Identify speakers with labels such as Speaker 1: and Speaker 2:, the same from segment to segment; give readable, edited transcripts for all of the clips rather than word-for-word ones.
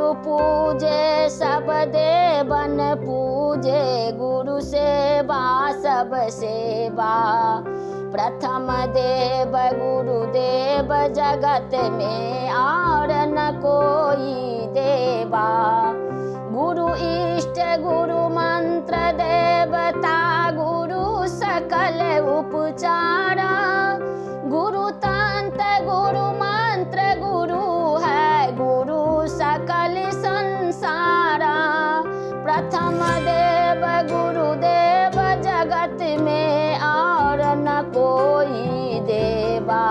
Speaker 1: गुरु पूजे सब देवन पूजे, गुरु सेवा सब सेवा। प्रथम देव गुरुदेव जगत में और न कोई देवा। गुरु इष्ट गुरु मंत्र देवता, गुरु सकल उपचारा। गुरु तंत्र गुरु मंत्र गुरु है, गुरु सकल संसारा। प्रथम देव गुरुदेव जगत में और न कोई देवा।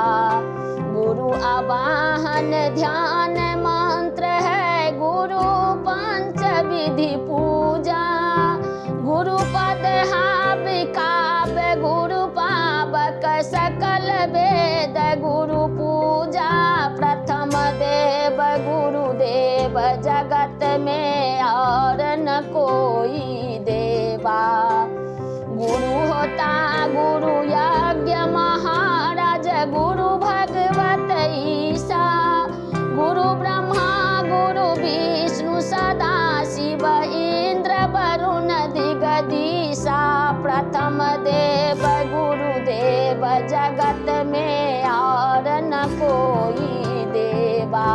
Speaker 1: गुरु आवाहन ध्यान मंत्र है, गुरु पंच विधि पूजा। गुरु पद हावि काव्य, गुरु पावक सकल वेद गुरु पूजा। प्रथम देव गुरुदेव जगत में और न कोई देवा। गुरु होता गुरु यज्ञ महाराज, गुरु भगवत ईसा। गुरु ब्रह्मा गुरु विष्णु सदा शिव, इंद्र वरुण दिगदीशा। प्रथम देव गुरुदेव जगत में और न कोई देवा।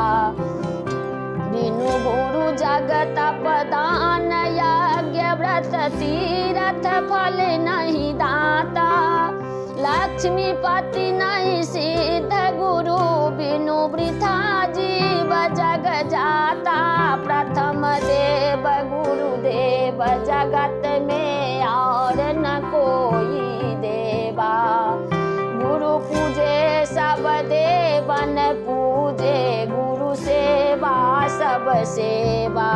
Speaker 1: बिनु गुरु जगत पदान यज्ञ व्रत तीरथ फल नहीं दाता। लक्ष्मीपति नहीं सिद्ध, गुरु बिनु वृथा जीव जग जाता। प्रथम देव गुरुदेव जगत में और न कोई देवा। गुरु पूजे सब देवन पूजे, गुरु सेवा सब सेवा।